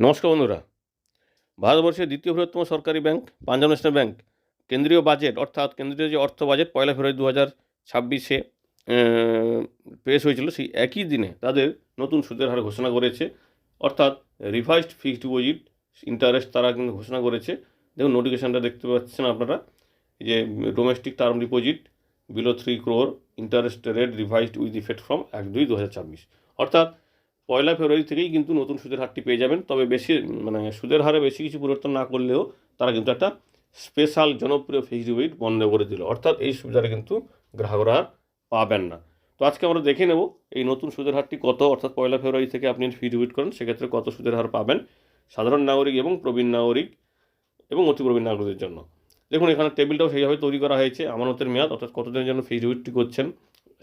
নমস্কার বন্ধুরা। ভারতবর্ষের দ্বিতীয় বৃহত্তম সরকারি ব্যাংক পাঞ্জাব ন্যাশনাল ব্যাংক কেন্দ্রীয় বাজেট অর্থাৎ কেন্দ্রীয় যে অর্থ বাজেট 1 ফেব্রুয়ারি 2026 পেশ হয়েছিল, সেই একই দিনে তাদের নতুন সুদের হার ঘোষণা করেছে। অর্থাৎ রিভাইসড ফিক্সড ডিপোজিট ইন্টারেস্ট তারা কিন্তু ঘোষণা করেছে। দেখুন নোটিফিকেশানটা দেখতে পাচ্ছেন আপনারা, যে domestic term deposit below 3 crore interest rate revised with effect from 1/2/2026। অর্থাৎ 1 ফেব্রুয়ারি থেকেই কিন্তু নতুন সুদের হারটি পেয়ে যাবেন। তবে বেশি সুদের হারে বেশি কিছু পরিবর্তন না করলেও তারা কিন্তু একটা স্পেশাল জনপ্রিয় ফিক্সড ডিপোজিট বন্ধ করে দিল। অর্থাৎ এই সুবিধাটা কিন্তু গ্রাহকরা আর পাবেন না। তো আজকে আমরা দেখে নেব এই নতুন সুদের হারটি কত, অর্থাৎ 1 ফেব্রুয়ারি থেকে আপনি ফিক্সড ডিপোজিট করেন সেক্ষেত্রে কত সুদের হার পাবেন সাধারণ নাগরিক এবং প্রবীণ নাগরিক এবং অতি প্রবীণ নাগরিকদের জন্য। দেখুন এখানে টেবিলটাও সেইভাবে তৈরি করা হয়েছে। আমানতের মেয়াদ অর্থাৎ কতদিনের জন্য ফিক্সড ডিপোজিটটি করছেন,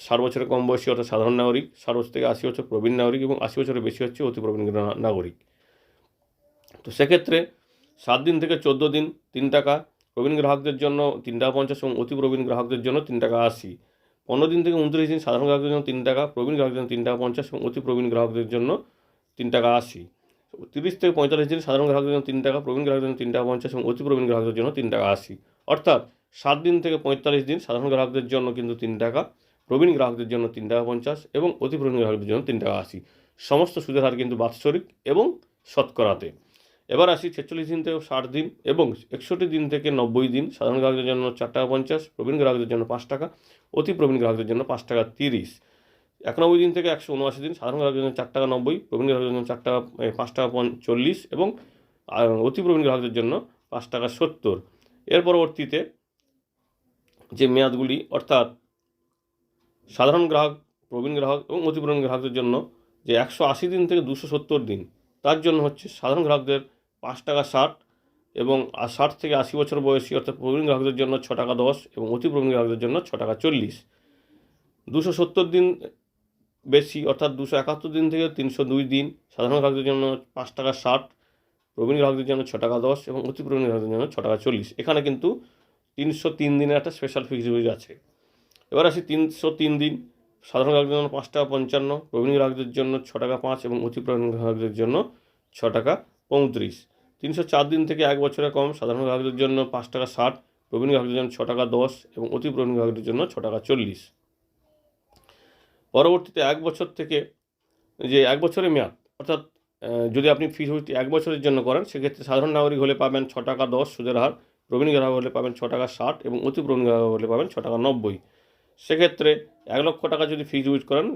60 বছরের কম বয়সী অর্থাৎ সাধারণ নাগরিক, 60 বছর থেকে 80 বছর প্রবীণ নাগরিক এবং 80 বছরের বেশি হচ্ছে অতি প্রবীণ নাগরিক। তো সেক্ষেত্রে 7 দিন থেকে 14 দিন 3 টাকা, প্রবীণ গ্রাহকদের জন্য 3 টাকা 50 এবং অতি প্রবীণ গ্রাহকদের জন্য 3 টাকা 80। 15 দিন থেকে 29 দিন সাধারণ গ্রাহকদের জন্য 3 টাকা, প্রবীণ গ্রাহকদের জন্য 3 টাকা 50 এবং অতি প্রবীণ গ্রাহকদের জন্য 3 টাকা 80। 30 থেকে 45 দিন সাধারণ গ্রাহকদের জন্য 3 টাকা, প্রবীণ গ্রাহকদের জন্য 3 টাকা 50 এবং অতি প্রবীণ গ্রাহকদের জন্য 3 টাকা 80। অর্থাৎ 7 দিন থেকে 45 দিন সাধারণ গ্রাহকদের জন্য কিন্তু 3 টাকা, প্রবীণ গ্রাহকদের জন্য 3 টাকা 50 এবং অতি প্রবীণ গ্রাহকদের জন্য 3 টাকা 80। সমস্ত সুদের হার কিন্তু বাৎসরিক এবং শতকরাতে। এবার আসি 46 দিন থেকে 60 দিন এবং 61 দিন থেকে 90 দিন সাধারণ গ্রাহকদের জন্য 4 টাকা 50, প্রবীণ গ্রাহকদের জন্য 5 টাকা, অতি প্রবীণ গ্রাহকদের জন্য 5 টাকা 30। 91 দিন থেকে 179 দিন সাধারণ গ্রাহকদের জন্য 4 টাকা 90, প্রবীণ গ্রাহকদের জন্য 4 টাকা 5 টাকা 40 এবং অতি প্রবীণ গ্রাহকদের জন্য 5 টাকা 70। এর পরবর্তীতে যে মেয়াদগুলি অর্থাৎ সাধারণ গ্রাহক, প্রবীণ গ্রাহক এবং অতি প্রবীণ গ্রাহকদের জন্য যে 180 দিন থেকে 270 দিন, তার জন্য হচ্ছে সাধারণ গ্রাহকদের 5 টাকা 60 এবং 60 থেকে 80 বছর বয়সী অর্থাৎ প্রবীণ গ্রাহকদের জন্য 6 টাকা 10 এবং অতি প্রবীণ গ্রাহকদের জন্য 6 টাকা 40। 270 দিন বেশি অর্থাৎ 271 দিন থেকে 302 দিন সাধারণ গ্রাহকদের জন্য 5 টাকা 60, প্রবীণ গ্রাহকদের জন্য 6 টাকা 10 এবং অতি প্রবীণ গ্রাহকদের জন্য 6 টাকা 40। এখানে কিন্তু 303 দিনের একটা স্পেশাল ফিক্সড ডিপোজিট আছে। এবার আসি 303 দিন সাধারণ গ্রাহকদের জন্য 5 টাকা 55, প্রবীণ গ্রাহকদের জন্য 6 টাকা 5 এবং অতি প্রবীণ গ্রাহকদের জন্য 6 টাকা 35। 304 দিন থেকে 1 বছরের কম সাধারণ গ্রাহকদের জন্য 5 টাকা 60, প্রবীণ গ্রাহকদের জন্য 6 টাকা 10 এবং অতি প্রবীণ গ্রাহকদের জন্য 6 টাকা 40। পরবর্তীতে 1 বছর থেকে যে 1 বছরের মেয়াদ অর্থাৎ যদি আপনি ফিক্সড ডিপোজিট 1 বছরের জন্য করেন সেক্ষেত্রে সাধারণ নাগরিক হলে পাবেন 6 টাকা 10 সুদের হার, প্রবীণ গ্রাহক হলে পাবেন 6 টাকা 60 এবং অতি প্রবীণ গ্রাহক হলে পাবেন 6 টাকা 90। সেক্ষেত্রে 1 লক্ষ টাকা যদি ফিক্সড ডিপোজিট করেন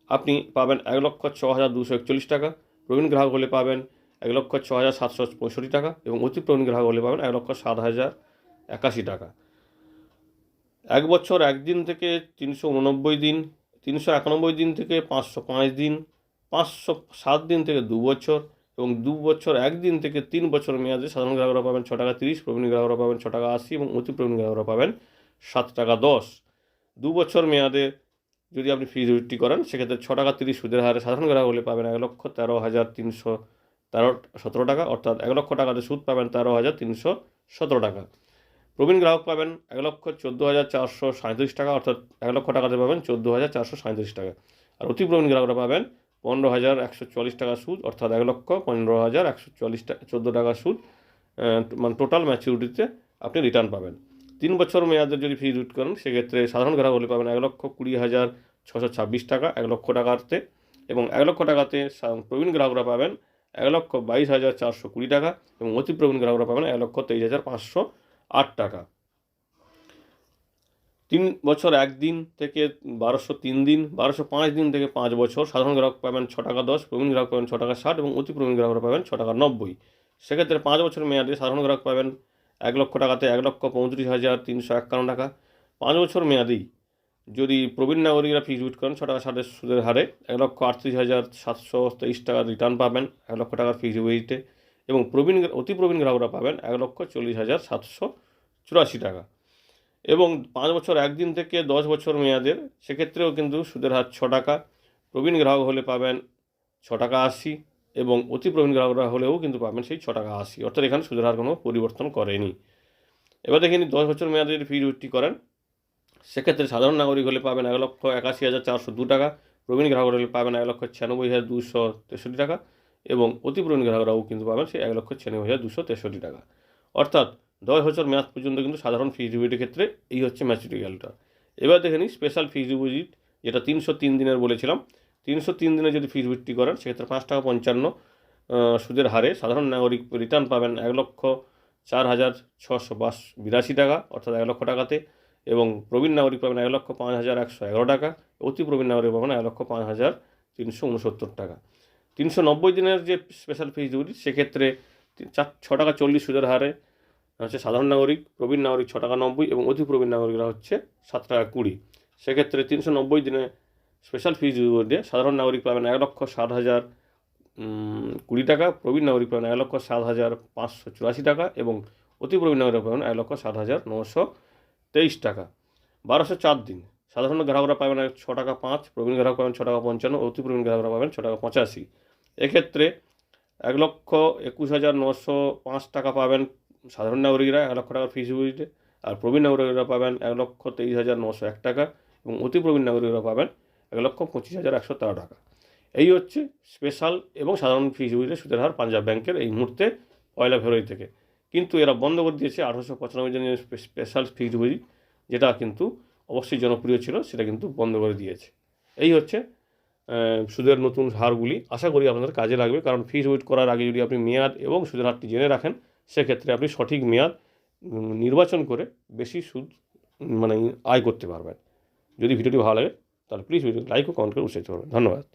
আপনি পাবেন 1,06,241 টাকা, প্রবীণ গ্রাহক হলে পাবেন 1,06,765 টাকা এবং অতি প্রবীণ গ্রাহক হলে পাবেন 1,07,081 টাকা। 1 বছর 1 দিন থেকে 389 দিন, 391 দিন থেকে 505 দিন, 507 দিন থেকে 2 বছর এবং 2 বছর 1 দিন থেকে 3 বছর মেয়াদে সাধারণ গ্রাহকরা পাবেন 6 টাকা 30, প্রবীণ গ্রাহকরা পাবেন 6 টাকা 80 এবং অতি প্রবীণ গ্রাহকরা পাবেন 7 টাকা 10। 2 বছর মেয়াদে যদি আপনি ফিক্সড ডিপোজিটটি করেন সেক্ষেত্রে 6 টাকা 30 সুদের হারে সাধারণ গ্রাহক হলে পাবেন 1,13,317 টাকা, অর্থাৎ 1 লক্ষ টাকাতে সুদ পাবেন 13,317 টাকা। প্রবীণ গ্রাহক পাবেন 1,14,437 টাকা, অর্থাৎ 1 লক্ষ টাকাতে পাবেন 14,437 টাকা। আর অতি প্রবীণ গ্রাহকরা পাবেন 15,144 টাকা সুদ, অর্থাৎ 1,15,144 টাকা 14 টাকা সুদ, মানে টোটাল ম্যাচিউরিটিতে আপনি রিটার্ন পাবেন। 3 বছর মেয়াদে যদি ফিক্সড ডিপোজিট করেন সেক্ষেত্রে সাধারণ গ্রাহক হলে পাবেন 1,20,626 টাকা 1 লক্ষ টাকাতে এবং 1 লক্ষ টাকাতে প্রবীণ গ্রাহকরা পাবেন 1,22,420 টাকা এবং অতি প্রবীণ গ্রাহকরা পাবেন 1,23,508 টাকা। 3 বছর 1 দিন থেকে 1203 দিন, 1205 দিন থেকে 5 বছর সাধারণ গ্রাহক পাবেন 6 টাকা 10, প্রবীণ গ্রাহক পাবেন 6 টাকা 60 এবং অতি প্রবীণ গ্রাহকরা পাবেন 6 টাকা 90। সেক্ষেত্রে 5 বছর মেয়াদে সাধারণ গ্রাহক পাবেন 1 লক্ষ টাকাতে 1,35,351 টাকা। 5 বছর মেয়াদেই যদি প্রবীণ নাগরিকরা ফিক্সড ডিপোজিট করেন 6 টাকা 60 সুদের হারে 1,38,723 টাকা রিটার্ন পাবেন 1 লক্ষ টাকার ফিক্সড ডিপোজিটে এবং অতি প্রবীণ গ্রাহকরা পাবেন 1,40,784 টাকা। এবং 5 বছর 1 দিন থেকে 10 বছর মেয়াদের সেক্ষেত্রেও কিন্তু সুদের হার 6 টাকা, প্রবীণ গ্রাহক হলে পাবেন 6 টাকা 80 এবং অতি প্রবীণ গ্রাহকরা হলেও কিন্তু পাবেন সেই 6 টাকা 80, অর্থাৎ এখানে সুদের হার কোনো পরিবর্তন করেনি। এবার দেখে নিন 10 বছর মেয়াদে যদি ফিক্সড ডিপোজিটটি করেন সেক্ষেত্রে সাধারণ নাগরিক হলে পাবেন 1,81,402 টাকা, প্রবীণ গ্রাহক হলে পাবেন 1,96,263 টাকা এবং অতি প্রবীণ গ্রাহকরাও কিন্তু পাবেন সেই 1,96,263 টাকা। অর্থাৎ 10 বছর মেয়াদ পর্যন্ত কিন্তু সাধারণ ফিক্সড ডিপোজিটের ক্ষেত্রে এই হচ্ছে ম্যাচুরিটি ক্যালটা। এবার দেখে নিই স্পেশাল ফিক্সড ডিপোজিট, যেটা 303 দিনের বলেছিলাম। 303 দিনে যদি ফিক্সড ডিপোজিটটি করেন সেক্ষেত্রে 5.55 টাকা সুদের হারে সাধারণ নাগরিক রিটার্ন পাবেন 1,04,682 টাকা, অর্থাৎ 1 লক্ষ টাকাতে, এবং প্রবীণ নাগরিক পাবেন 1,05,111 টাকা, অতি প্রবীণ নাগরিক পাবেন 1,05,369 টাকা। 390 দিনের যে স্পেশাল ফিক্সড ডিপোজিট সেক্ষেত্রে 6.40 টাকা সুদের হারে হচ্ছে সাধারণ নাগরিক, প্রবীণ নাগরিক 6.90 টাকা এবং অতি প্রবীণ নাগরিকরা হচ্ছে 7.20 টাকা। সেক্ষেত্রে 390 দিনে স্পেশাল ফিক্সড ডিপোজিটে সাধারণ নাগরিক পাবেন 1,60,020 টাকা, প্রবীণ নাগরিক পাবেন 1,07,584 টাকা এবং অতি প্রবীণ নাগরিক পাবেন 1,07,923 টাকা। 1204 দিন সাধারণ গ্রাহকরা পাবেন 6.05 টাকা, প্রবীণ গ্রাহক পাবেন 6.55 টাকা, অতি প্রবীণ গ্রাহকরা পাবেন 6.85 টাকা। এক্ষেত্রে 1,21,905 টাকা পাবেন সাধারণ নাগরিকরা 1 লক্ষ টাকার ফিক্সড ডিপোজিটে, আর প্রবীণ নাগরিকরা পাবেন 1,23,901 টাকা এবং অতি প্রবীণ নাগরিকরা পাবেন 1,25,113 টাকা। এই হচ্ছে স্পেশাল এবং সাধারণ ফিক্সড ডিপোজিটের সুদের হার পাঞ্জাব ব্যাংকের এই মুহূর্তে 1 ফেব্রুয়ারি থেকে। কিন্তু এরা বন্ধ করে দিয়েছে 1895 দিনের স্পেশাল ফিক্সড ডিপোজিট, যেটা কিন্তু অবশ্যই জনপ্রিয় ছিল, সেটা কিন্তু বন্ধ করে দিয়েছে। এই হচ্ছে সুদের নতুন হারগুলি। আশা করি আপনাদের কাজে লাগবে, কারণ ফিক্সড ডিপোজিট করার আগে যদি আপনি মেয়াদ এবং সুদের হারটি জেনে রাখেন সেক্ষেত্রে আপনি সঠিক মেয়াদ নির্বাচন করে বেশি সুদ আয় করতে পারবেন। যদি ভিডিওটি ভালো লাগে তাহলে প্লিজ ভিডিওটি লাইক ও কমেন্ট করে উৎসাহিত করবেন। ধন্যবাদ।